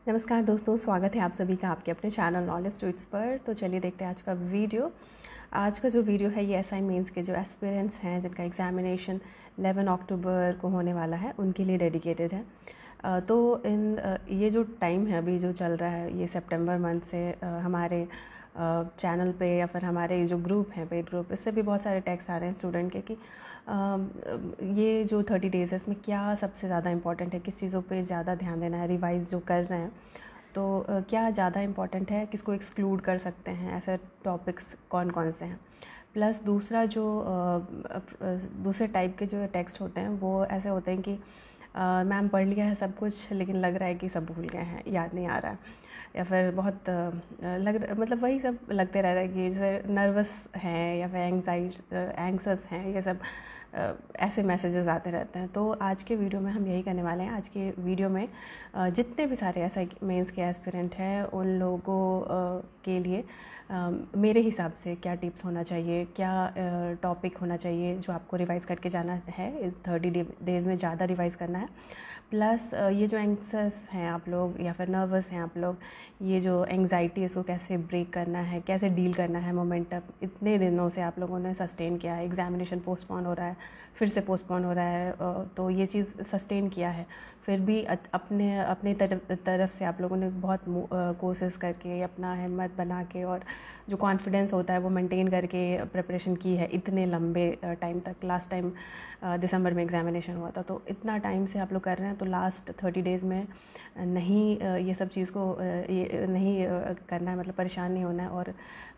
नमस्कार दोस्तों, स्वागत है आप सभी का आपके अपने चैनल नॉलेज ट्वीट्स पर। तो चलिए देखते हैं आज का वीडियो। आज का जो वीडियो है ये एसआई मेंस के जो एस्पिरेंट्स हैं जिनका एग्जामिनेशन 11 अक्टूबर को होने वाला है उनके लिए डेडिकेटेड है। तो ये जो टाइम है अभी जो चल रहा है ये सितंबर मंथ से हमारे चैनल पे या फिर हमारे जो ग्रुप हैं पेड ग्रुप, इससे भी बहुत सारे टेक्स्ट आ रहे हैं स्टूडेंट के कि ये जो 30 डेज़ है इसमें क्या सबसे ज़्यादा इम्पॉर्टेंट है, किस चीज़ों पे ज़्यादा ध्यान देना है, रिवाइज़ जो कर रहे हैं तो क्या ज़्यादा इम्पॉर्टेंट है, किसको एक्सक्लूड कर सकते हैं, ऐसे टॉपिक्स कौन कौन से हैं। प्लस दूसरा जो दूसरे टाइप के जो टेक्स्ट होते हैं वो ऐसे होते हैं कि मैम पढ़ लिया है सब कुछ लेकिन लग रहा है कि सब भूल गए हैं, याद नहीं आ रहा है, या फिर बहुत मतलब वही सब लगते रहता है कि जैसे नर्वस हैं या फिर एंग्सस हैं, ये सब ऐसे मैसेजेस आते रहते हैं। तो आज के वीडियो में हम यही करने वाले हैं। आज के वीडियो में जितने भी सारे ऐसा मेंस के एस्पिरेंट हैं उन लोगों के लिए मेरे हिसाब से क्या टिप्स होना चाहिए, क्या टॉपिक होना चाहिए जो आपको रिवाइज़ करके जाना है, इस 30 डेज़ में ज़्यादा रिवाइज़ करना है। प्लस ये जो एंग्सस हैं आप लोग या फिर नर्वस हैं आप लोग, ये जो एंग्जाइटी है इसको कैसे ब्रेक करना है, कैसे डील करना है। मोमेंटम इतने दिनों से आप लोगों ने सस्टेन किया है, एग्जामिनेशन पोस्टपोन हो रहा है, फिर से पोस्टपोन हो रहा है, तो ये चीज़ सस्टेन किया है, फिर भी अपने तरफ से आप लोगों ने बहुत कोशिश करके अपना हिम्मत बना के और जो कॉन्फिडेंस होता है वो मेंटेन करके प्रिपरेशन की है इतने लंबे टाइम तक। लास्ट टाइम दिसंबर में एग्जामिनेशन हुआ था, तो इतना टाइम से आप लोग कर रहे हैं, तो लास्ट 30 डेज़ में नहीं ये सब चीज़ को ये नहीं करना है, मतलब परेशान नहीं होना है और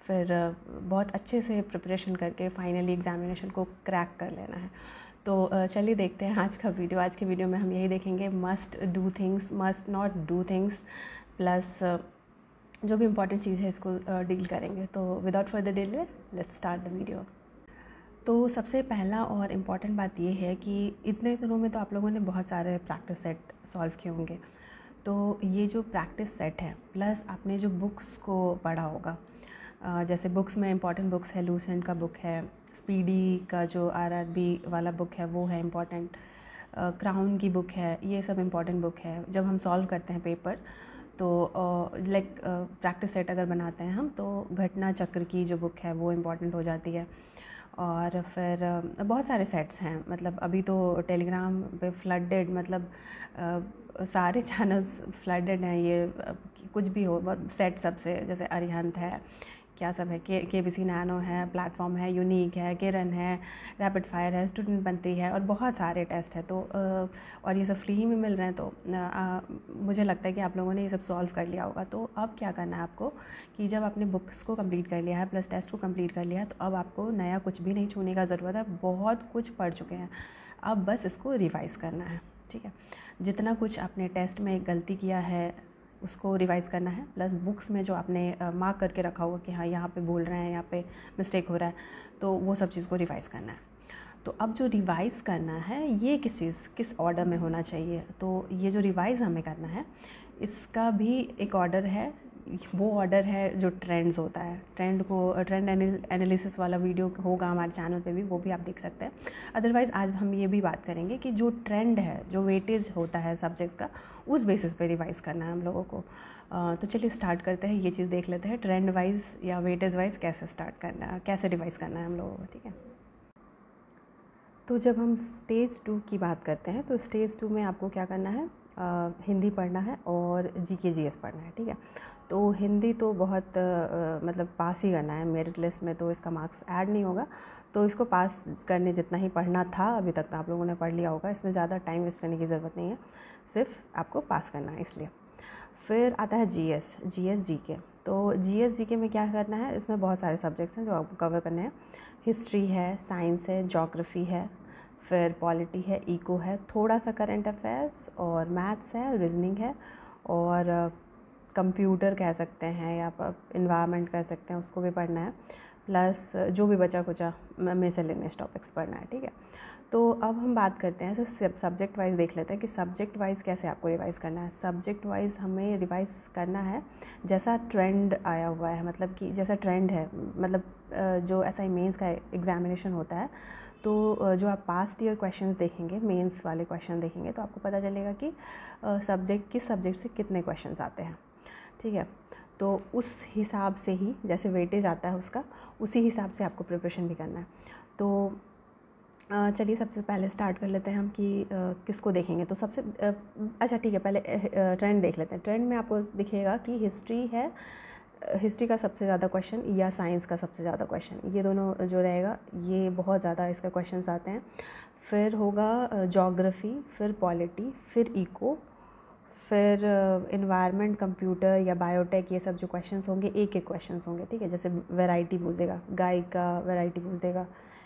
फिर बहुत अच्छे से प्रिपरेशन करके फाइनली एग्जामिनेशन को क्रैक कर लेना है। तो चलिए देखते हैं आज का वीडियो। आज के वीडियो में हम यही देखेंगे must do things, must not do things, plus जो भी इम्पॉर्टेंट चीज़ है इसको डील करेंगे। तो without further delay let's start the video. तो सबसे पहला और इम्पॉर्टेंट बात ये है कि इतने दिनों में तो आप लोगों ने बहुत सारे प्रैक्टिस सेट सॉल्व किए होंगे। तो ये जो प्रैक्टिस सेट है प्लस आपने जो बुक्स को पढ़ा होगा, जैसे बुक्स में इम्पॉर्टेंट बुक्स है, लूसेंट का बुक है, स्पीडी का जो आरआरबी वाला बुक है वो है इम्पॉर्टेंट, क्राउन की बुक है, ये सब इम्पॉर्टेंट बुक है। जब हम सॉल्व करते हैं पेपर तो लाइक प्रैक्टिस सेट अगर बनाते हैं हम तो घटना चक्र की जो बुक है वो इम्पॉर्टेंट हो जाती है। और फिर बहुत सारे सेट्स हैं, मतलब अभी तो टेलीग्राम पे फ्लडेड, मतलब सारे चैनल्स फ्लडेड हैं, ये कुछ भी हो सेट सबसे, जैसे अरिहंत है, क्या सब है, केबीसी नैनो है, प्लेटफॉर्म है, यूनिक है, किरण है, रैपिड फायर है, स्टूडेंट बनती है और बहुत सारे टेस्ट है। तो और ये सब फ्री में मिल रहे हैं, तो मुझे लगता है कि आप लोगों ने ये सब सॉल्व कर लिया होगा। तो अब क्या करना है आपको कि जब आपने बुक्स को कंप्लीट कर लिया है प्लस टेस्ट को कंप्लीट कर लिया है तो अब आपको नया कुछ भी नहीं छूने का ज़रूरत है, बहुत कुछ पढ़ चुके हैं, अब बस इसको रिवाइज़ करना है। ठीक है, जितना कुछ आपने टेस्ट में गलती किया है उसको रिवाइज़ करना है, प्लस बुक्स में जो आपने मार्क करके रखा होगा कि हाँ यहाँ पे बोल रहे हैं, यहाँ पे मिस्टेक हो रहा है, तो वो सब चीज़ को रिवाइज़ करना है। तो अब जो रिवाइज़ करना है ये किस ऑर्डर में होना चाहिए, तो ये जो रिवाइज़ हमें करना है इसका भी एक ऑर्डर है। वो ऑर्डर है जो ट्रेंड्स होता है, ट्रेंड एनालिसिस वाला वीडियो होगा हमारे चैनल पे भी, वो भी आप देख सकते हैं। अदरवाइज़ आज हम ये भी बात करेंगे कि जो ट्रेंड है, जो वेटेज होता है सब्जेक्ट्स का, उस बेसिस पे रिवाइज़ करना है हम लोगों को। तो चलिए स्टार्ट करते हैं, ये चीज़ देख लेते हैं ट्रेंड वाइज या वेटेज वाइज कैसे स्टार्ट करना है, कैसे रिवाइज़ करना है हम लोगों को। ठीक है, तो जब हम स्टेज 2 की बात करते हैं तो स्टेज 2 में आपको क्या करना है, हिंदी पढ़ना है और जीके जीएस पढ़ना है। ठीक है, तो हिंदी तो बहुत मतलब पास ही करना है, मेरिट लिस्ट में तो इसका मार्क्स ऐड नहीं होगा, तो इसको पास करने जितना ही पढ़ना था अभी तक तो आप लोगों ने पढ़ लिया होगा, इसमें ज़्यादा टाइम वेस्ट करने की ज़रूरत नहीं है, सिर्फ आपको पास करना है इसलिए। फिर आता है जीएस जीके। तो जीएस जीके में क्या करना है, इसमें बहुत सारे सब्जेक्ट्स हैं जो आपको कवर करने हैं। हिस्ट्री है, साइंस है, ज्योग्राफी है, फिर पॉलिटी है, इको है, थोड़ा सा करंट अफेयर्स और मैथ्स है, रीजनिंग है और कंप्यूटर कह सकते हैं या आप इन्वायरमेंट कर सकते हैं, उसको भी पढ़ना है। प्लस जो भी बचा कुचा मिसलेनियस टॉपिक्स पढ़ना है। ठीक है, तो अब हम बात करते हैं सब्जेक्ट वाइज देख लेते हैं कि सब्जेक्ट वाइज कैसे आपको रिवाइज़ करना है। सब्जेक्ट वाइज हमें रिवाइज़ करना है जैसा ट्रेंड आया हुआ है, मतलब कि जैसा ट्रेंड है, मतलब जो एसआई मेंस का एग्जामिनेशन होता है तो जो आप पास्ट ईयर क्वेश्चंस देखेंगे, मेंस वाले क्वेश्चन देखेंगे, तो आपको पता चलेगा कि किस सब्जेक्ट से कितने क्वेश्चंस आते हैं, ठीक है। तो उस हिसाब से ही, जैसे वेटेज आता है उसका, उसी हिसाब से आपको प्रिपरेशन भी करना है। तो चलिए सबसे पहले स्टार्ट कर लेते हैं हम कि किसको देखेंगे। तो सबसे अच्छा ठीक है, पहले ट्रेंड देख लेते हैं। ट्रेंड में आपको दिखेगा कि हिस्ट्री है, हिस्ट्री का सबसे ज़्यादा क्वेश्चन या साइंस का सबसे ज़्यादा क्वेश्चन, ये दोनों जो रहेगा ये बहुत ज़्यादा इसका क्वेश्चंस आते हैं। फिर होगा ज्योग्राफी, फिर पॉलिटी, फिर इको, फिर इन्वायरमेंट, कंप्यूटर या बायोटेक, ये सब जो क्वेश्चंस होंगे एक एक क्वेश्चंस होंगे, ठीक है। जैसे वैरायटी पूछ देगा, गाय का वैरायटी पूछ देगा,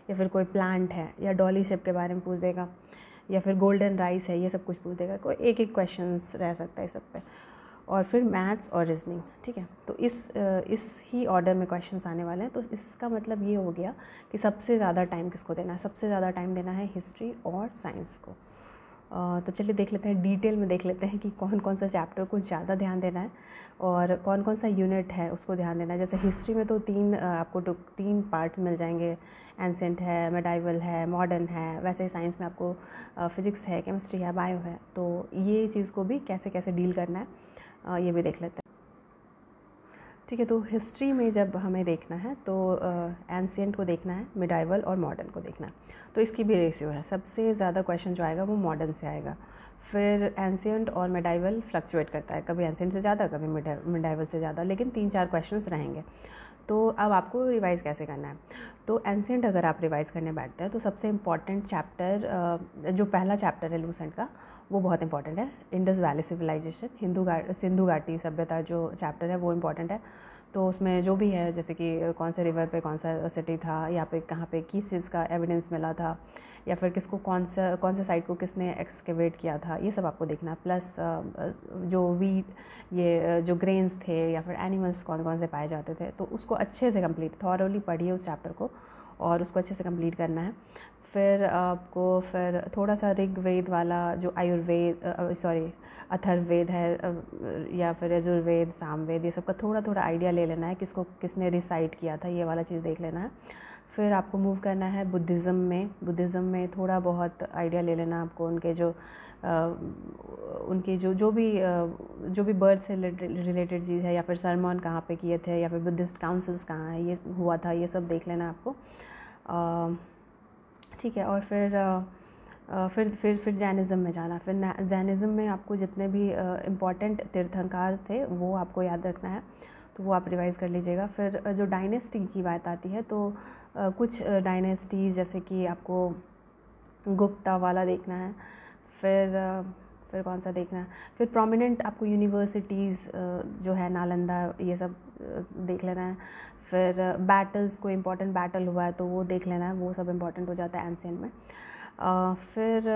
या फिर कोई प्लांट है, या डॉली शिप के बारे में पूछ देगा, या फिर गोल्डन राइस है, ये सब कुछ पूछ देगा। कोई एक एक क्वेश्चंस रह सकता है सब पे। और फिर मैथ्स और रीजनिंग, ठीक है। तो इस ही ऑर्डर में क्वेश्चंस आने वाले हैं। तो इसका मतलब ये हो गया कि सबसे ज़्यादा टाइम किसको देना है। सबसे ज़्यादा टाइम देना है हिस्ट्री और साइंस को। तो चलिए देख लेते हैं, डिटेल में देख लेते हैं कि कौन कौन सा चैप्टर को ज़्यादा ध्यान देना है और कौन कौन सा यूनिट है उसको ध्यान देना है। जैसे हिस्ट्री में तो आपको तीन पार्ट मिल जाएंगे, एंसेंट है, मेडाइवल है, मॉडर्न है। वैसे ही साइंस में आपको फिजिक्स है, केमिस्ट्री है, बायो है। तो ये चीज़ को भी कैसे कैसे डील करना है ये भी देख लेते हैं, ठीक है। तो हिस्ट्री में जब हमें देखना है तो एंशिएंट को देखना है, मिडाइवल और मॉडर्न को देखना है। तो इसकी भी रेशियो है, सबसे ज़्यादा क्वेश्चन जो आएगा वो मॉडर्न से आएगा। फिर एंशिएंट और मिडाइवल फ्लक्चुएट करता है, कभी एंशिएंट से ज़्यादा, कभी मिडाइवल से ज़्यादा, लेकिन 3-4 क्वेश्चंस रहेंगे। तो अब आपको रिवाइज़ कैसे करना है। तो एंशिएंट अगर आप रिवाइज़ करने बैठते हैं तो सबसे इम्पॉर्टेंट चैप्टर, जो पहला चैप्टर है लूसेंट का, वो बहुत इंपॉर्टेंट है। इंडस वैली सिविलाइजेशन, सिंधु घाटी सभ्यता जो चैप्टर है वो इम्पॉर्टेंट है। तो उसमें जो भी है, जैसे कि कौन से रिवर पे कौन सा सिटी था, या पे कहाँ पे किस चीज़ का एविडेंस मिला था, या फिर किसको कौन से साइट को किसने एक्सकेवेट किया था, ये सब आपको देखना है। प्लस जो वीट, ये जो ग्रेन्स थे, या फिर एनिमल्स कौन कौन से पाए जाते थे, तो उसको अच्छे से कंप्लीट, थॉरोली पढ़िए उस चैप्टर को और उसको अच्छे से कंप्लीट करना है। फिर आपको फिर थोड़ा सा ऋग्वेद वाला जो अथर्ववेद है, या फिर यजुर्वेद, सामवेद, ये सब का थोड़ा थोड़ा आइडिया ले लेना है, किसने रिसाइट किया था, ये वाला चीज़ देख लेना है। फिर आपको मूव करना है बुद्धिज़्म में थोड़ा बहुत आइडिया ले लेना आपको, उनके जो भी बर्थ से रिलेटेड चीज़ है, या फिर सरमन कहाँ पे किए थे, या फिर बुद्धिस्ट काउंसिल्स कहाँ है, ये हुआ था, ये सब देख लेना आपको, ठीक है। और फिर जैनिज़्म में जाना। फिर जैनिज़्म में आपको जितने भी इम्पॉर्टेंट तीर्थंकर थे वो आपको याद रखना है, तो वो आप रिवाइज़ कर लीजिएगा। फिर जो डायनेस्टी की बात आती है, तो कुछ डायनेस्टीज़ जैसे कि आपको गुप्ता वाला देखना है। फिर कौन सा देखना है, फिर प्रोमिनेंट आपको यूनिवर्सिटीज़ जो है, नालंदा, ये सब देख लेना है। फिर बैटल्स, कोई इंपॉर्टेंट बैटल हुआ है तो वो देख लेना है, वो सब इंपॉर्टेंट हो जाता है एंशिएंट में। फिर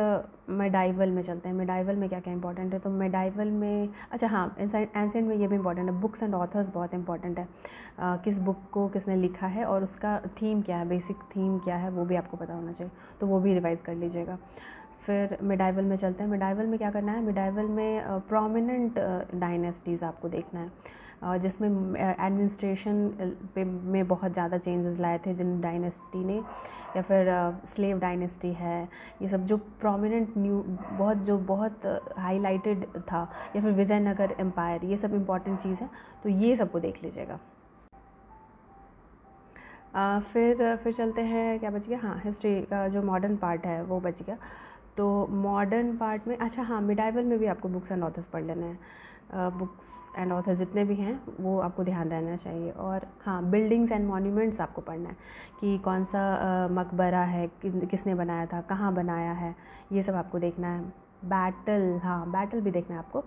मेडाइवल में चलते हैं। मेडाइवल में क्या क्या इंपॉर्टेंट है, तो मेडाइवल में अच्छा हाँ, एंशिएंट में ये भी इंपॉर्टेंट है, बुक्स एंड ऑथर्स बहुत इंपॉर्टेंट है। किस बुक को किसने लिखा है और उसका थीम क्या है, बेसिक थीम क्या है, वो भी आपको पता होना चाहिए, तो वो भी रिवाइज़ कर लीजिएगा। फिर मिडाइवल में चलते हैं। मिडाइवल में क्या करना है, मिडाइवल में प्रोमिनेंट डायनेस्टीज़ आपको देखना है, जिसमें एडमिनिस्ट्रेशन में बहुत ज़्यादा चेंजेस लाए थे जिन डायनेस्टी ने, या फिर स्लेव डायनेस्टी है, ये सब जो प्रोमिनेंट बहुत हाईलाइटेड था, या फिर विजयनगर एम्पायर, ये सब इम्पॉर्टेंट चीज़ है, तो ये सबको देख लीजिएगा। फिर चलते हैं, क्या बच गया, हाँ, हिस्ट्री का जो मॉडर्न पार्ट है वो बच गया। तो मॉडर्न पार्ट में अच्छा हाँ, मिडाइवल में भी आपको बुक्स एंड ऑथर्स पढ़ लेना है। बुक्स एंड ऑथर्स जितने भी हैं वो आपको ध्यान रहना चाहिए। और हाँ, बिल्डिंग्स एंड मॉन्यूमेंट्स आपको पढ़ना है कि कौन सा मकबरा है, किसने बनाया था, कहाँ बनाया है, ये सब आपको देखना है। बैटल भी देखना है आपको,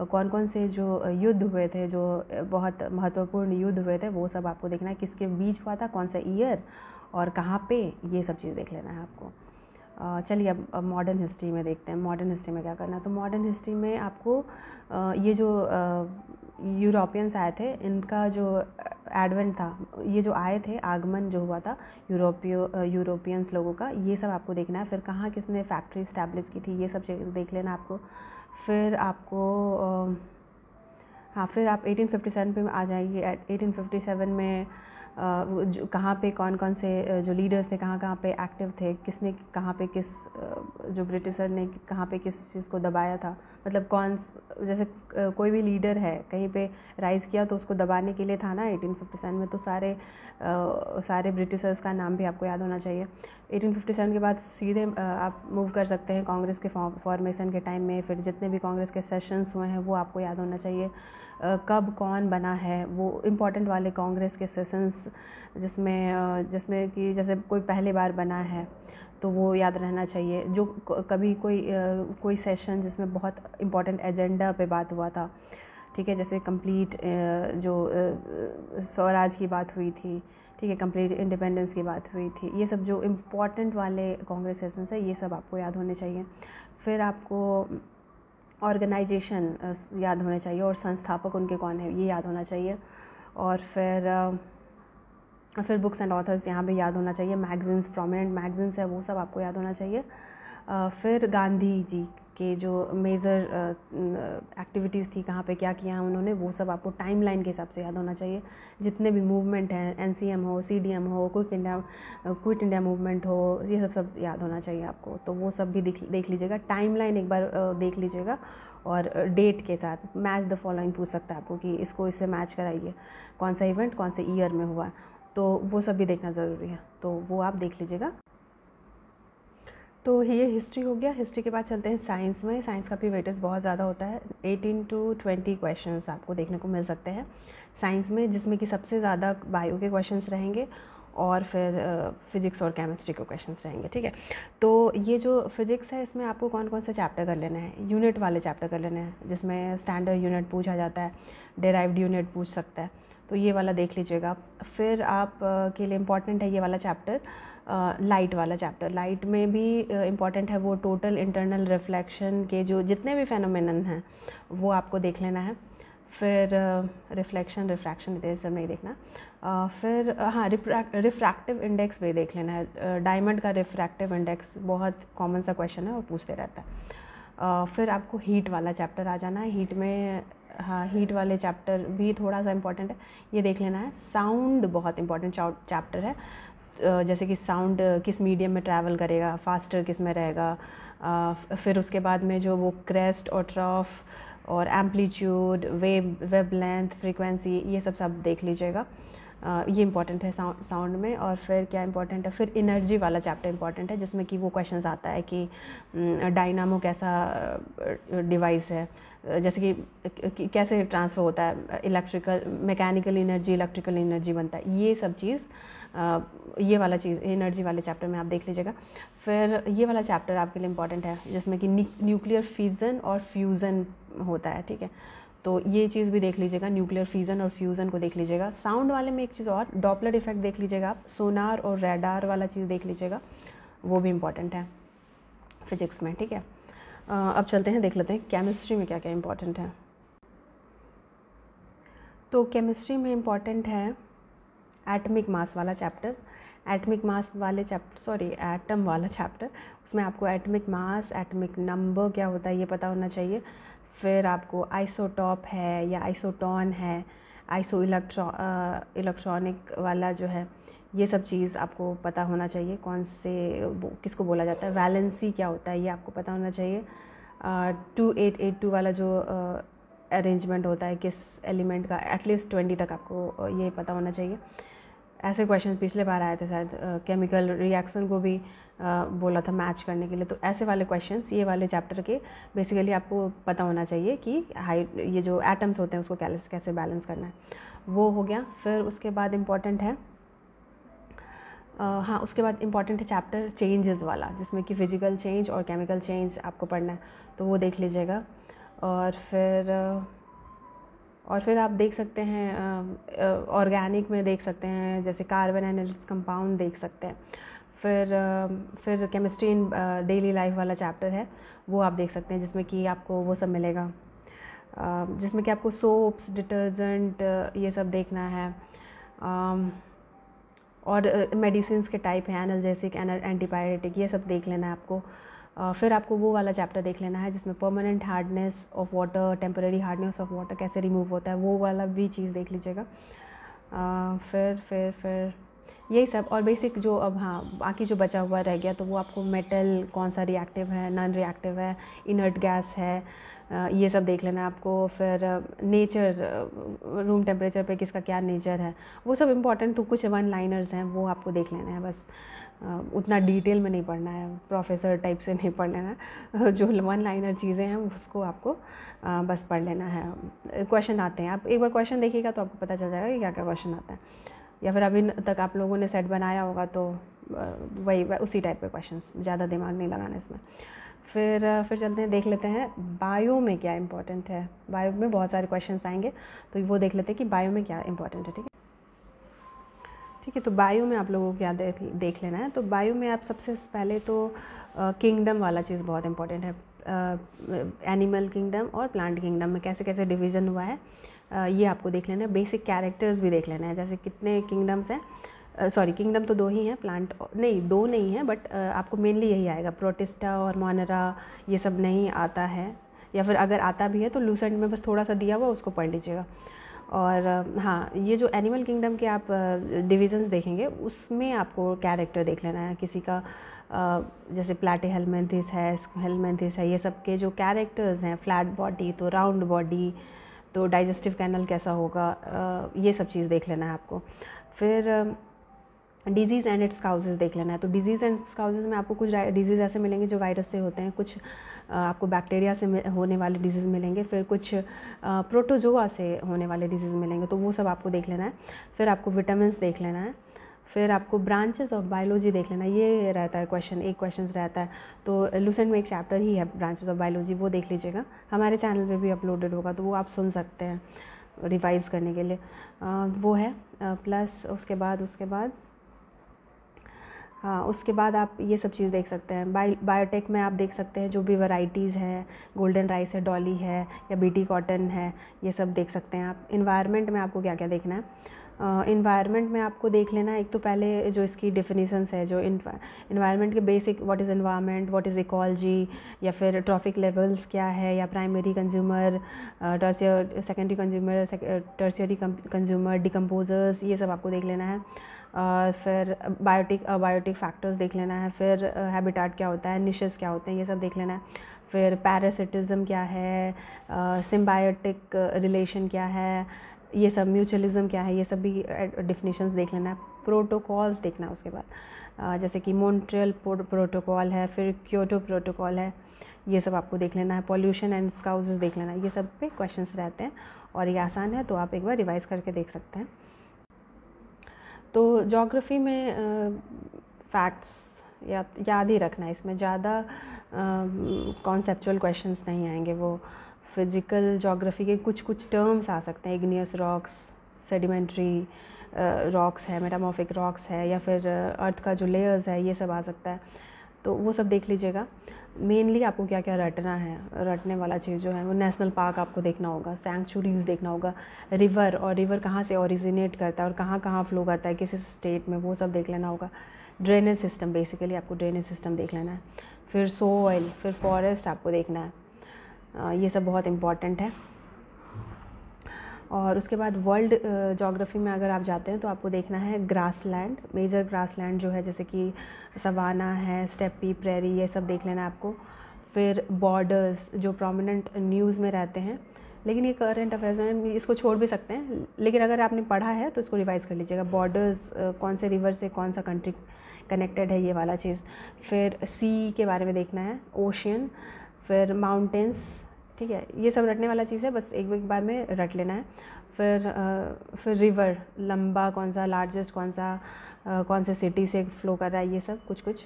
कौन कौन से जो युद्ध हुए थे, जो बहुत महत्वपूर्ण युद्ध हुए थे, वो सब आपको देखना है, किसके बीच हुआ था, कौन सा ईयर और कहाँ पे, ये सब चीज़ देख लेना है आपको। चलिए अब मॉडर्न हिस्ट्री में देखते हैं, मॉडर्न हिस्ट्री में क्या करना है। तो मॉडर्न हिस्ट्री में आपको ये जो यूरोपियंस आए थे, इनका जो एडवेंट था, ये जो आए थे, आगमन जो हुआ था यूरोपियंस लोगों का, ये सब आपको देखना है। फिर कहाँ किसने फैक्ट्री इस्टेब्लिश की थी, ये सब चीज़ देख लेना आपको। फिर आपको फिर आप 1857 पे आ जाएंगे। 1857 में जो कहाँ पे कौन कौन से जो लीडर्स थे कहाँ कहाँ पे एक्टिव थे, किसने कहाँ पे किस जो ब्रिटिशर ने कहाँ पे किस चीज़ को दबाया था, मतलब कौन जैसे कोई भी लीडर है कहीं पे राइज़ किया तो उसको दबाने के लिए था ना 1857 में, तो सारे ब्रिटिशर्स का नाम भी आपको याद होना चाहिए। 1857 के बाद सीधे आप मूव कर सकते हैं कांग्रेस के फॉर्मेशन के टाइम में, फिर जितने भी कांग्रेस के सेशंस हुए हैं वो आपको याद होना चाहिए। कब कौन बना है वो इम्पॉर्टेंट वाले कांग्रेस के सेशंस, जिसमें कि जैसे कोई पहली बार बना है तो वो याद रहना चाहिए। जो कभी कोई सेशन जिसमें बहुत इम्पॉर्टेंट एजेंडा पे बात हुआ था, ठीक है, जैसे कंप्लीट जो स्वराज की बात हुई थी, ठीक है, कंप्लीट इंडिपेंडेंस की बात हुई थी, ये सब जो इम्पॉर्टेंट वाले कांग्रेस सेशंस है ये सब आपको याद होने चाहिए। फिर आपको ऑर्गेनाइजेशन याद होने चाहिए और संस्थापक उनके कौन है ये याद होना चाहिए। और फिर बुक्स एंड ऑथर्स यहाँ पे याद होना चाहिए। मैगजीन्स, प्रोमिनेंट मैगजीन्स है वो सब आपको याद होना चाहिए। फिर गांधी जी के जो मेजर एक्टिविटीज़ थी, कहाँ पे क्या किया उन्होंने, वो सब आपको टाइमलाइन के हिसाब से याद होना चाहिए। जितने भी मूवमेंट हैं, NCM हो, CDM हो, क्विट इंडिया मूवमेंट हो, ये सब याद होना चाहिए आपको। तो वो सब भी देख लीजिएगा, टाइमलाइन एक बार देख लीजिएगा, और डेट के साथ मैच द फॉलोइंग पूछ सकता है आपको कि इसको इससे मैच कराइए, कौन सा इवेंट कौन से ईयर में हुआ है, तो वो सब भी देखना ज़रूरी है, तो वो आप देख लीजिएगा। तो ये हिस्ट्री हो गया। हिस्ट्री के बाद चलते हैं साइंस में। साइंस का भी वेटेज बहुत ज़्यादा होता है, 18 to 20 क्वेश्चंस आपको देखने को मिल सकते हैं साइंस में, जिसमें कि सबसे ज़्यादा बायो के क्वेश्चंस रहेंगे और फिर फिज़िक्स और केमिस्ट्री के क्वेश्चंस रहेंगे, ठीक है। तो ये जो फिज़िक्स है इसमें आपको कौन कौन से चैप्टर कर लेना है, यूनिट वाले चैप्टर कर लेने हैं, जिसमें स्टैंडर्ड यूनिट पूछा जाता है, डेराइव्ड यूनिट पूछ सकता है, तो ये वाला देख लीजिएगा। फिर आप के लिए इम्पॉर्टेंट है ये वाला चैप्टर, लाइट वाला चैप्टर। लाइट में भी इम्पॉर्टेंट है वो टोटल इंटरनल रिफ्लेक्शन के जो जितने भी फेनोमेनन हैं वो आपको देख लेना है। फिर रिफ्लेक्शन, रिफ्रैक्शन इधर सब नहीं देखना। फिर हाँ, रिफ्रैक्टिव इंडेक्स भी देख लेना है। डायमंड का रिफ्रैक्टिव इंडेक्स बहुत कॉमन सा क्वेश्चन है और पूछते रहता है। फिर आपको हीट वाला चैप्टर आ जाना है। हीट में हाँ, हीट वाले चैप्टर भी थोड़ा सा इम्पॉर्टेंट है, ये देख लेना है। साउंड बहुत इम्पॉर्टेंट चैप्टर है, जैसे कि साउंड किस मीडियम में ट्रैवल करेगा, फास्टर किस में रहेगा। फिर उसके बाद में जो वो क्रेस्ट और ट्रफ और एम्पलीट्यूड, वेव लेंथ, फ्रीक्वेंसी, ये सब देख लीजिएगा। ये इंपॉर्टेंट है साउंड में। और फिर क्या इंपॉर्टेंट है, फिर एनर्जी वाला चैप्टर इंपॉर्टेंट है, जिसमें कि वो क्वेश्चंस आता है कि डायनामो कैसा डिवाइस है, जैसे कि कैसे ट्रांसफ़र होता है, electrical mechanical energy, electrical energy बनता है, ये सब चीज़ ये वाला चीज़ एनर्जी वाले चैप्टर में आप देख लीजिएगा। फिर ये वाला चैप्टर आपके लिए इम्पॉर्टेंट है, जिसमें कि न्यूक्लियर फिजन और फ्यूज़न होता है, ठीक है, तो ये चीज़ भी देख लीजिएगा, न्यूक्लियर फिजन और फ्यूज़न को देख लीजिएगा। साउंड वाले में एक चीज़ और, डॉपलर इफेक्ट देख लीजिएगा आप, सोनार और रडार वाला चीज़ देख लीजिएगा, वो भी इम्पॉर्टेंट है फिजिक्स में, ठीक है। अब चलते हैं, देख लेते हैं केमिस्ट्री में क्या क्या इम्पॉर्टेंट है। तो केमिस्ट्री में इम्पॉर्टेंट है एटमिक मास वाला चैप्टर। एटम वाला चैप्टर, उसमें आपको एटमिक मास, एटमिक नंबर क्या होता है ये पता होना चाहिए। फिर आपको आइसोटॉप है या आइसोटॉन है, इलेक्ट्रॉनिक वाला जो है, ये सब चीज़ आपको पता होना चाहिए, कौन से किसको बोला जाता है, वैलेंसी क्या होता है ये आपको पता होना चाहिए। 2882 वाला जो अरेंजमेंट होता है किस एलिमेंट का, एटलीस्ट 20 तक आपको ये पता होना चाहिए। ऐसे क्वेश्चन पिछले बार आए थे शायद, केमिकल रिएक्शन को भी बोला था मैच करने के लिए, तो ऐसे वाले क्वेश्चंस ये वाले चैप्टर के बेसिकली आपको पता होना चाहिए कि ये जो एटम्स होते हैं उसको कैसे बैलेंस करना है, वो हो गया। फिर उसके बाद इम्पॉर्टेंट है हाँ, उसके बाद इम्पॉर्टेंट है चैप्टर चेंजेस वाला, जिसमें कि फिजिकल चेंज और केमिकल चेंज आपको पढ़ना है, तो वो देख लीजिएगा। और फिर आप देख सकते हैं ऑर्गेनिक में देख सकते हैं, जैसे कार्बन एनालिसिस कंपाउंड देख सकते हैं। फिर केमिस्ट्री इन डेली लाइफ वाला चैप्टर है, वो आप देख सकते हैं, जिसमें कि आपको वो सब मिलेगा, जिसमें कि आपको सोप्स, डिटर्जेंट, ये सब देखना है। और मेडिसिन्स के टाइप हैं, एनाल्जेसिक, एंटीपायरेटिक, ये सब देख लेना है आपको। फिर आपको वो वाला चैप्टर देख लेना है जिसमें permanent hardness of water, temporary hardness of water कैसे रिमूव होता है, वो वाला भी चीज़ देख लीजिएगा। फिर यही सब और बेसिक जो अब हाँ बाकी जो बचा हुआ रह गया तो वो आपको मेटल कौन सा रिएक्टिव है, नॉन रिएक्टिव है, इनर्ट गैस है, ये सब देख लेना है आपको। फिर नेचर, रूम टेम्परेचर पे किसका क्या नेचर है, वो सब इम्पॉर्टेंट तो कुछ वन लाइनर्स हैं वो आपको देख लेना है बस। उतना डिटेल में नहीं पढ़ना है, प्रोफेसर टाइप से नहीं पढ़ना है। जो वन लाइनर चीज़ें हैं उसको आपको बस पढ़ लेना है। क्वेश्चन आते हैं, आप एक बार क्वेश्चन देखिएगा तो आपको पता चल जाएगा कि क्या क्या क्वेश्चन आता है, या फिर अभी तक आप लोगों ने सेट बनाया होगा तो वही उसी टाइप के क्वेश्चंस, ज़्यादा दिमाग नहीं लगाना इसमें। फिर चलते हैं, देख लेते हैं बायो में क्या इंपॉर्टेंट है। बायो में बहुत सारे क्वेश्चंस आएंगे तो वो देख लेते हैं कि बायो में क्या इंपॉर्टेंट है। ठीक है, तो बायो में आप लोगों को क्या देख लेना है। तो बायो में आप सबसे पहले तो किंगडम वाला चीज़ बहुत इंपॉर्टेंट है। एनिमल किंगडम और प्लांट किंगडम में कैसे कैसे डिवीज़न हुआ है ये आपको देख लेना है। बेसिक कैरेक्टर्स भी देख लेना है, जैसे कितने किंगडम्स हैं। सॉरी, किंगडम तो 2 ही हैं, प्लांट नहीं 2 नहीं है, बट आपको मेनली यही आएगा, प्रोटिस्टा और मोनेरा ये सब नहीं आता है, या फिर अगर आता भी है तो लूसेंट में बस थोड़ा सा दिया हुआ उसको पढ़ लीजिएगा। और हाँ, ये जो एनिमल किंगडम के आप डिविजन्स देखेंगे उसमें आपको कैरेक्टर देख लेना है किसी का, जैसे प्लैटीहेल्मिन्थिस है, ये सब के जो कैरेक्टर्स हैं, फ्लैट बॉडी तो राउंड बॉडी, तो डाइजेस्टिव कैनल कैसा होगा, ये सब चीज़ देख लेना है आपको। फिर डिजीज़ एंड इट्स काउजेज़ देख लेना है। तो डिजीज़ एंड इट्स काउजेज़ में आपको कुछ डिजीज़ ऐसे मिलेंगे जो वायरस से होते हैं, कुछ आपको बैक्टीरिया से होने वाले डिजीज़ मिलेंगे, फिर कुछ प्रोटोजोआ से होने वाले डिजीज़ मिलेंगे, तो वो सब आपको देख लेना है। फिर आपको विटामिन्स देख लेना है। फिर आपको ब्रांचेस ऑफ बायोलॉजी देख लेना, ये रहता है क्वेश्चन, एक क्वेश्चन रहता है। तो लूसेंट में एक चैप्टर ही है ब्रांचेस ऑफ बायोलॉजी, वो देख लीजिएगा, हमारे चैनल पे भी अपलोडेड होगा तो वो आप सुन सकते हैं रिवाइज करने के लिए। वो है प्लस उसके बाद हाँ, उसके बाद आप ये सब चीज़ देख सकते हैं। बायोटेक में आप देख सकते हैं जो भी वैरायटीज़ हैं, गोल्डन राइस है, डॉली है, या बीटी कॉटन है, ये सब देख सकते हैं आप। इन्वायरमेंट में आपको क्या क्या देखना है, इन्वायरमेंट में आपको देख लेना है, एक तो पहले जो इसकी डेफिनेशंस है, जो इन्वायरमेंट के basic, what is environment, what is ecology, या फिर ट्रॉफिक लेवल्स क्या है, या primary consumer, secondary consumer, tertiary consumer, decomposers, ये सब आपको देख लेना है। फिर बायोटिक फैक्टर्स देख लेना है। फिर हैबिटाट क्या होता है, निशेस क्या होते हैं, ये सब देख लेना है। फिर पैरासिटिज्म क्या है, सिम्बायोटिक रिलेशन क्या है, ये सब, म्यूचुअलिज्म क्या है, ये सब भी डिफिनीशंस देख लेना है। प्रोटोकॉल्स देखना है उसके बाद, जैसे कि मॉन्ट्रियल प्रोटोकॉल है, फिर क्योटो प्रोटोकॉल है, ये सब आपको देख लेना है। पॉल्यूशन एंड काउजेस देख लेना है, ये सब पे क्वेश्चंस रहते हैं और ये आसान है, तो आप एक बार रिवाइज करके देख सकते हैं। तो ज्योग्राफी में फैक्ट्स याद ही रखना है, इसमें ज़्यादा कॉन्सेप्चुअल क्वेश्चंस नहीं आएंगे। वो फिजिकल ज्योग्राफी के कुछ टर्म्स आ सकते हैं, इग्नियस रॉक्स, सेडिमेंट्री रॉक्स है, मेटामॉर्फिक रॉक्स है, या फिर अर्थ का जो लेयर्स है, ये सब आ सकता है, तो वो सब देख लीजिएगा। मेनली आपको क्या क्या रटना है, रटने वाला चीज़ जो है वो नेशनल पार्क आपको देखना होगा, सैंक्चुरीज देखना होगा, रिवर, और रिवर कहाँ से ओरिजिनेट करता है और कहाँ कहाँ फ्लो करता है, किस स्टेट में, वो सब देख लेना होगा। ड्रेनेज सिस्टम, बेसिकली आपको ड्रेनेज सिस्टम देख लेना है। फिर सोइल, फिर फॉरेस्ट आपको देखना है, ये सब बहुत इम्पॉर्टेंट है। और उसके बाद वर्ल्ड ज्योग्राफी में अगर आप जाते हैं तो आपको देखना है ग्रासलैंड, मेजर ग्रासलैंड जो है, जैसे कि सवाना है, स्टेपी, प्रेरी, ये सब देख लेना है आपको। फिर बॉर्डर्स जो प्रोमिनेंट न्यूज़ में रहते हैं, लेकिन ये करंट अफेयर्स में इसको छोड़ भी सकते हैं, लेकिन अगर आपने पढ़ा है तो इसको रिवाइज़ कर लीजिएगा। बॉर्डर्स, कौन से रिवर से कौन सा कंट्री कनेक्टेड है, ये वाला चीज़। फिर सी के बारे में देखना है, ओशियन, फिर माउंटेन्स, ठीक है, ये सब रटने वाला चीज़ है, बस एक बार में रट लेना है। फिर रिवर, लंबा कौन सा, लार्जेस्ट कौन सा, कौन से सिटी से फ्लो कर रहा है, ये सब कुछ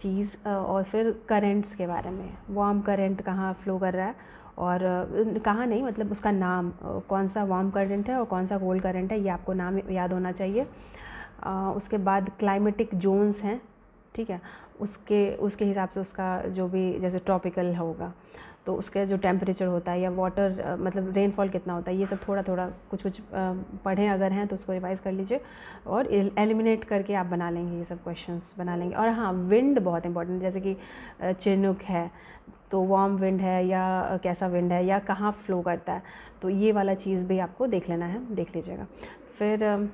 चीज़। और फिर करेंट्स के बारे में, वार्म करेंट कहाँ फ्लो कर रहा है और कहाँ नहीं, मतलब उसका नाम, कौन सा वार्म करेंट है और कौन सा कोल्ड करेंट है, ये आपको नाम याद होना चाहिए। उसके बाद क्लाइमेटिक जोन्स हैं, ठीक है, उसके हिसाब से उसका जो भी, जैसे ट्रॉपिकल होगा तो उसका जो टेम्परेचर होता है, या वाटर मतलब रेनफॉल कितना होता है, ये सब थोड़ा थोड़ा कुछ पढ़ें अगर हैं तो उसको रिवाइज़ कर लीजिए और एलिमिनेट करके आप बना लेंगे, ये सब क्वेश्चंस बना लेंगे। और हाँ, विंड बहुत इंपॉर्टेंट, जैसे कि चिनूक है तो वार्म विंड है या कैसा विंड है या कहाँ फ्लो करता है, तो ये वाला चीज़ भी आपको देख लेना है, देख लीजिएगा। फिर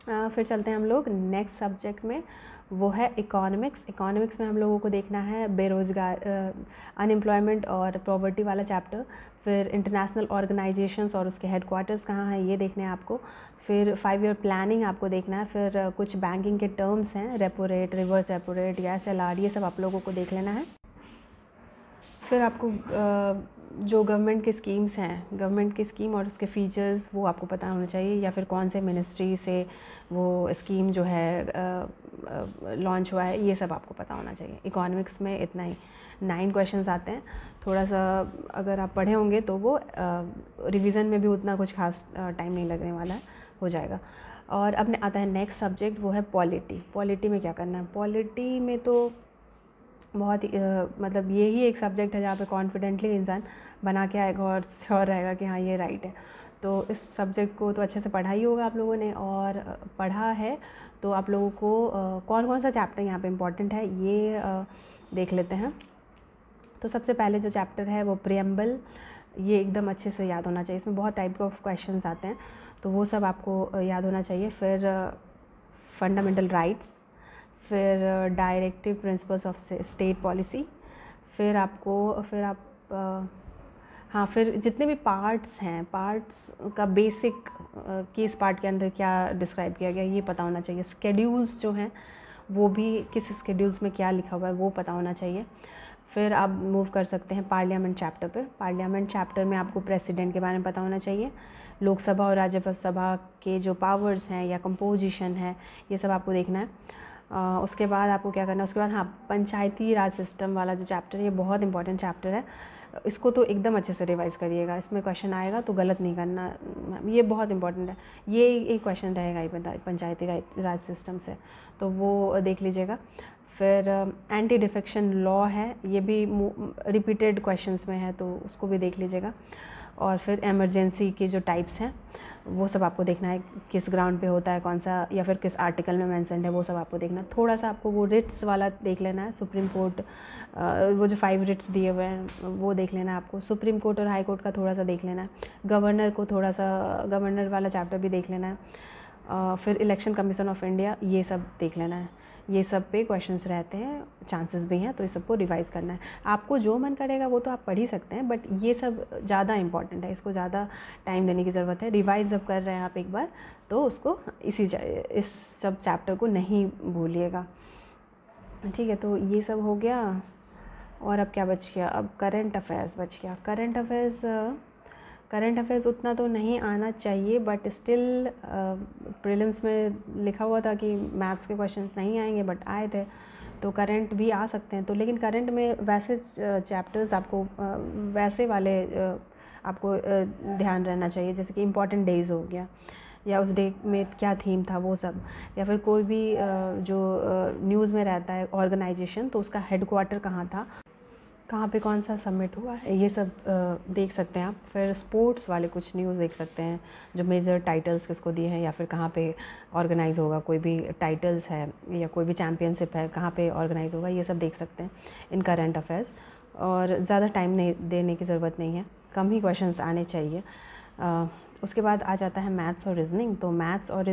फिर चलते हैं हम लोग नेक्स्ट सब्जेक्ट में, वो है इकोनॉमिक्स। इकोनॉमिक्स में हम लोगों को देखना है बेरोज़गार, अनएम्प्लॉयमेंट और पॉवर्टी वाला चैप्टर। फिर इंटरनेशनल ऑर्गेनाइजेशंस और उसके हेडक्वार्टर्स कहाँ हैं ये देखने हैं आपको। फिर 5 ईयर प्लानिंग आपको देखना है। फिर कुछ बैंकिंग के टर्म्स हैं, repo rate, reverse repo rate या SLR, ये सब आप लोगों को देख लेना है। फिर आपको जो गवर्नमेंट के स्कीम्स हैं, गवर्नमेंट की स्कीम और उसके फीचर्स वो आपको पता होना चाहिए, या फिर कौन से मिनिस्ट्री से वो स्कीम जो है लॉन्च हुआ है, ये सब आपको पता होना चाहिए। इकोनॉमिक्स में इतना ही 9 क्वेश्चंस आते हैं। थोड़ा सा अगर आप पढ़े होंगे तो वो रिवीजन में भी उतना कुछ खास टाइम नहीं लगने वाला है, हो जाएगा। और अब आता है नेक्स्ट सब्जेक्ट, वो है पॉलिटी। पॉलिटी में क्या करना है? पॉलिटी में तो बहुत ही मतलब यही एक सब्जेक्ट है जहाँ पे कॉन्फिडेंटली इंसान बना के आएगा और श्योर रहेगा कि हाँ ये राइट है। तो इस सब्जेक्ट को तो अच्छे से पढ़ा ही होगा आप लोगों ने, और पढ़ा है तो आप लोगों को कौन कौन सा चैप्टर यहाँ पे इम्पॉर्टेंट है ये देख लेते हैं। तो सबसे पहले जो चैप्टर है वो प्रियम्बल, ये एकदम अच्छे से याद होना चाहिए। इसमें बहुत टाइप ऑफ क्वेश्चंस आते हैं तो वो सब आपको याद होना चाहिए। फिर फंडामेंटल राइट्स, फिर directive principles of state policy, फिर फिर जितने भी पार्ट्स हैं, पार्ट्स का बेसिक किस पार्ट के अंदर क्या डिस्क्राइब किया गया ये पता होना चाहिए। स्केड्यूल्स जो हैं वो भी किस स्केड्यूल्स में क्या लिखा हुआ है वो पता होना चाहिए। फिर आप मूव कर सकते हैं पार्लियामेंट चैप्टर पे। पार्लियामेंट चैप्टर में आपको प्रेसिडेंट के बारे में पता होना चाहिए, लोकसभा और राज्यसभा के जो पावर्स हैं या कंपोजिशन है ये सब आपको देखना है। उसके बाद आपको क्या करना है, उसके बाद पंचायती राज सिस्टम वाला जो चैप्टर है ये बहुत इंपॉर्टेंट चैप्टर है। इसको तो एकदम अच्छे से रिवाइज़ करिएगा, इसमें क्वेश्चन आएगा तो गलत नहीं करना, ये बहुत इंपॉर्टेंट है। ये एक क्वेश्चन रहेगा ही पंचायती राज सिस्टम से, तो वो देख लीजिएगा। फिर एंटी डिफेक्शन लॉ है, ये भी रिपीटेड क्वेश्चंस में है तो उसको भी देख लीजिएगा। और फिर इमरजेंसी के जो टाइप्स हैं वो सब आपको देखना है, किस ग्राउंड पे होता है, कौन सा, या फिर किस आर्टिकल में मेंशन है, वो सब आपको देखना है। थोड़ा सा आपको वो रिट्स वाला देख लेना है, सुप्रीम कोर्ट वो जो 5 रिट्स दिए हुए हैं वो देख लेना है आपको। सुप्रीम कोर्ट और हाई कोर्ट का थोड़ा सा देख लेना है। गवर्नर को थोड़ा सा, गवर्नर वाला चैप्टर भी देख लेना है। फिर इलेक्शन कमीशन ऑफ इंडिया, ये सब देख लेना है। ये सब पे क्वेश्चंस रहते हैं, चांसेस भी हैं, तो इस सबको रिवाइज़ करना है। आपको जो मन करेगा वो तो आप पढ़ ही सकते हैं, बट ये सब ज़्यादा इंपॉर्टेंट है, इसको ज़्यादा टाइम देने की ज़रूरत है। रिवाइज़ जब कर रहे हैं आप एक बार तो उसको इस सब चैप्टर को नहीं भूलिएगा, ठीक है। तो ये सब हो गया। और अब क्या बच गया? अब करंट अफेयर्स बच गया। करंट अफेयर्स उतना तो नहीं आना चाहिए, बट स्टिल प्रीलिम्स में लिखा हुआ था कि मैथ्स के क्वेश्चंस नहीं आएंगे, बट आए थे, तो करंट भी आ सकते हैं। तो लेकिन करंट में वैसे चैप्टर्स आपको वैसे वाले आपको ध्यान रहना चाहिए, जैसे कि इम्पॉर्टेंट डेज हो गया, या उस डे में क्या थीम था वो सब, या फिर कोई भी जो न्यूज़ में रहता है ऑर्गेनाइजेशन तो उसका हेडक्वार्टर कहाँ था, कहाँ पे कौन सा सबमिट हुआ है, ये सब देख सकते हैं आप। फिर स्पोर्ट्स वाले कुछ न्यूज़ देख सकते हैं, जो मेजर टाइटल्स किसको दिए हैं, या फिर कहाँ पे ऑर्गेनाइज़ होगा, कोई भी टाइटल्स है या कोई भी चैम्पियनशिप है कहाँ पे ऑर्गेनाइज़ होगा, ये सब देख सकते हैं इन करंट अफेयर्स। और ज़्यादा टाइम नहीं देने की ज़रूरत नहीं है, कम ही क्वेश्चंस आने चाहिए। उसके बाद आ जाता है मैथ्स और रीजनिंग। तो मैथ्स और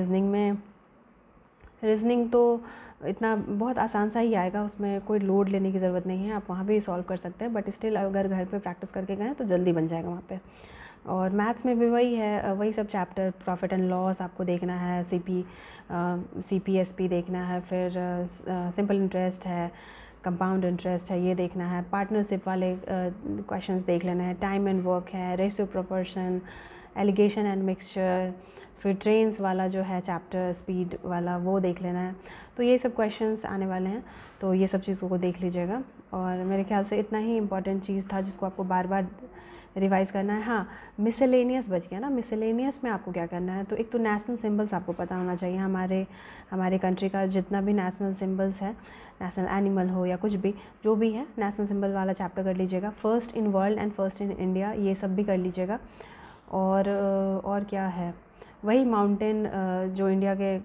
रीजनिंग तो इतना बहुत आसान सा ही आएगा, उसमें कोई लोड लेने की ज़रूरत नहीं है, आप वहाँ भी सॉल्व कर सकते हैं, बट स्टिल अगर घर पे प्रैक्टिस करके गए तो जल्दी बन जाएगा वहाँ पे। और मैथ्स में भी वही है, वही सब चैप्टर, प्रॉफिट एंड लॉस आपको देखना है, CPSP देखना है, फिर सिंपल इंटरेस्ट है, कंपाउंड इंटरेस्ट है, ये देखना है। पार्टनरशिप वाले क्वेश्चंस देख लेना है, टाइम एंड वर्क है, ratio proportion, alligation and mixture, फिर ट्रेन्स वाला जो है चैप्टर, स्पीड वाला, वो देख लेना है। तो ये सब क्वेश्चंस आने वाले हैं, तो ये सब चीज़ों को देख लीजिएगा। और मेरे ख्याल से इतना ही इम्पॉर्टेंट चीज़ था जिसको आपको बार बार रिवाइज़ करना है। हाँ, मिसलेनियस बच गया ना। मिसलेनियस में आपको क्या करना है, तो एक तो नेशनल सिंबल्स आपको पता होना चाहिए, हमारे कंट्री का जितना भी नेशनल सिंबल्स है, नेशनल एनिमल हो या कुछ भी, जो भी है, नेशनल सिंबल वाला चैप्टर कर लीजिएगा। First in world and first in India, ये सब भी कर लीजिएगा। और क्या है, वही माउंटेन, जो इंडिया के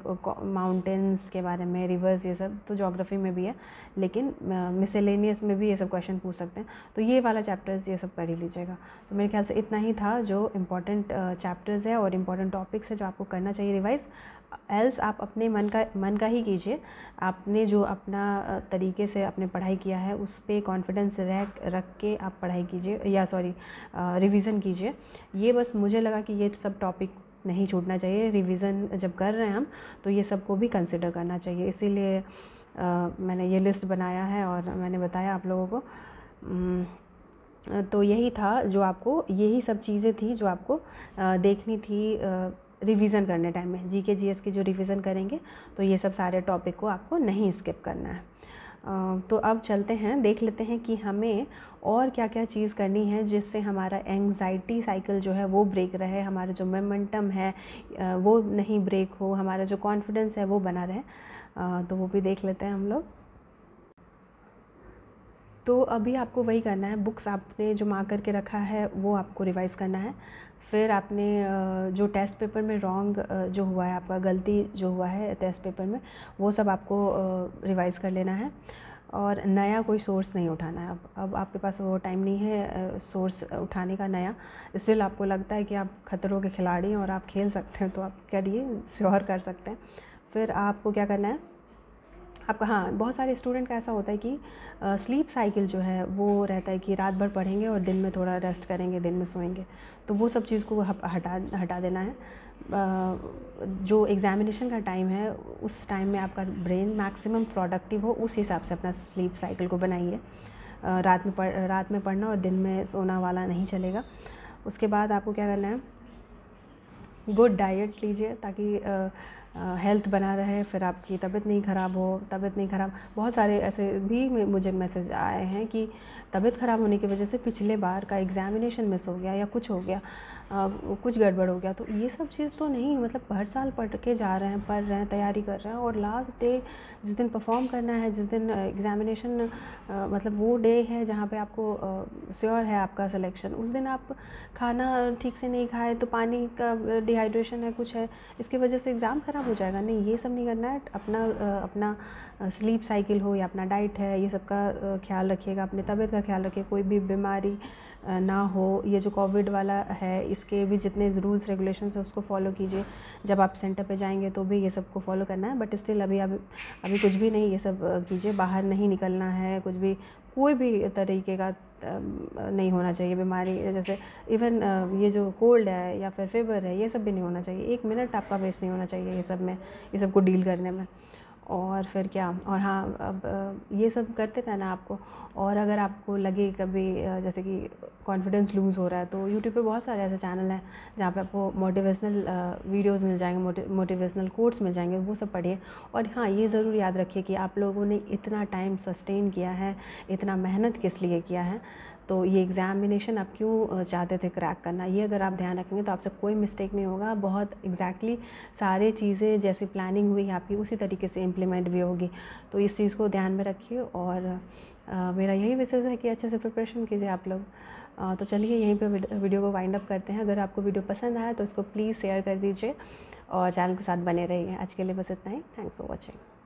माउंटेन्स के बारे में, रिवर्स, ये सब तो ज्योग्राफी में भी है, लेकिन मिसेलेनियस में भी ये सब क्वेश्चन पूछ सकते हैं। तो ये वाला चैप्टर्स ये सब कर ही लीजिएगा। तो मेरे ख्याल से इतना ही था जो इम्पॉर्टेंट चैप्टर्स है और इम्पॉर्टेंट टॉपिक्स है जो आपको करना चाहिए रिवाइज़। एल्स आप अपने मन का ही कीजिए। आपने जो अपना तरीके से आपने पढ़ाई किया है उस पर कॉन्फिडेंस रख के आप पढ़ाई कीजिए, या रिवीज़न कीजिए। ये बस मुझे लगा कि ये सब टॉपिक नहीं छूटना चाहिए। रिवीज़न जब कर रहे हैं हम तो ये सबको भी कंसिडर करना चाहिए, इसीलिए मैंने ये लिस्ट बनाया है और मैंने बताया आप लोगों को। तो यही था जो आपको, यही सब चीज़ें थी जो आपको देखनी थी रिवीज़न करने टाइम में। जीके जीएस की जो रिवीज़न करेंगे तो ये सब सारे टॉपिक को आपको नहीं स्किप करना है। तो अब चलते हैं, देख लेते हैं कि हमें और क्या क्या चीज़ करनी है जिससे हमारा एंग्जाइटी साइकिल जो है वो ब्रेक रहे, हमारा जो मोमेंटम है वो नहीं ब्रेक हो, हमारा जो कॉन्फिडेंस है वो बना रहे। तो वो भी देख लेते हैं हम लोग। तो अभी आपको वही करना है, बुक्स आपने जो मार्क करके रखा है वो आपको रिवाइज़ करना है। फिर आपने जो टेस्ट पेपर में रॉन्ग जो हुआ है, आपका गलती जो हुआ है टेस्ट पेपर में, वो सब आपको रिवाइज़ कर लेना है। और नया कोई सोर्स नहीं उठाना है। अब आपके पास वो टाइम नहीं है सोर्स उठाने का नया। स्टिल आपको लगता है कि आप खतरों के खिलाड़ी हैं और आप खेल सकते हैं, तो आप करिए, श्योर कर सकते हैं। फिर आपको क्या करना है, आपका, हाँ, बहुत सारे स्टूडेंट का ऐसा होता है कि स्लीप साइकिल जो है वो रहता है कि रात भर पढ़ेंगे और दिन में थोड़ा रेस्ट करेंगे, दिन में सोएंगे। तो वो सब चीज़ को हटा देना है। जो एग्ज़ामिनेशन का टाइम है उस टाइम में आपका ब्रेन मैक्सिमम प्रोडक्टिव हो, उस हिसाब से अपना स्लीप साइकिल को बनाइए। रात में पढ़ना और दिन में सोना वाला नहीं चलेगा। उसके बाद आपको क्या करना है, गुड डाइट लीजिए ताकि हेल्थ बना रहे, फिर आपकी तबीयत नहीं ख़राब। बहुत सारे ऐसे भी मुझे मैसेज आए हैं कि तबीयत ख़राब होने की वजह से पिछले बार का एग्ज़ामिनेशन मिस हो गया या कुछ हो गया, कुछ गड़बड़ हो गया। तो ये सब चीज़ तो नहीं, मतलब हर साल पढ़ के जा रहे हैं, पढ़ रहे हैं, तैयारी कर रहे हैं, और लास्ट डे जिस दिन परफॉर्म करना है, जिस दिन एग्ज़ामिनेशन मतलब वो डे है जहाँ पे आपको श्योर है आपका सिलेक्शन, उस दिन आप खाना ठीक से नहीं खाए, तो पानी का डिहाइड्रेशन है, कुछ है, इसकी वजह से एग्ज़ाम ख़राब हो जाएगा। नहीं, ये सब नहीं करना है। अपना स्लीप साइकिल हो या अपना डाइट है, ये सब का ख्याल रखिएगा, अपनी तबीयत का ख्याल रखिए, कोई भी बीमारी ना हो। ये जो कोविड वाला है इसके भी जितने रूल्स रेगुलेशंस है उसको फॉलो कीजिए। जब आप सेंटर पे जाएंगे तो भी ये सब को फॉलो करना है, बट स्टिल अभी कुछ भी नहीं, ये सब कीजिए। बाहर नहीं निकलना है, कुछ भी, कोई भी तरीके का नहीं होना चाहिए बीमारी, जैसे इवन ये जो कोल्ड है या फिर फीवर है, ये सब भी नहीं होना चाहिए। 1 मिनट आपका वेस्ट नहीं होना चाहिए ये सब में, ये सब को डील करने में। और फिर क्या, और हाँ, अब ये सब करते रहना आपको। और अगर आपको लगे कभी जैसे कि कॉन्फिडेंस लूज़ हो रहा है, तो यूट्यूब पे बहुत सारे ऐसे चैनल हैं जहाँ पे आपको मोटिवेशनल वीडियोस मिल जाएंगे, मोटिवेशनल कोट्स मिल जाएंगे, वो सब पढ़िए। और हाँ, ये ज़रूर याद रखिए कि आप लोगों ने इतना टाइम सस्टेन किया है, इतना मेहनत किस लिए किया है, तो ये एग्ज़ामिनेशन आप क्यों चाहते थे क्रैक करना, ये अगर आप ध्यान रखेंगे तो आपसे कोई मिस्टेक नहीं होगा। बहुत एग्जैक्टली सारी चीज़ें जैसी प्लानिंग हुई आपकी उसी तरीके से इम्प्लीमेंट भी होगी। तो इस चीज़ को ध्यान में रखिए। और मेरा यही विशेष है कि अच्छे से प्रिपरेशन कीजिए आप लोग। तो चलिए यहीं पे वीडियो को वाइंड अप करते हैं। अगर आपको वीडियो पसंद आया तो इसको प्लीज़ शेयर कर दीजिए और चैनल के साथ बने रहिए। आज के लिए बस इतना ही। Thanks for watching.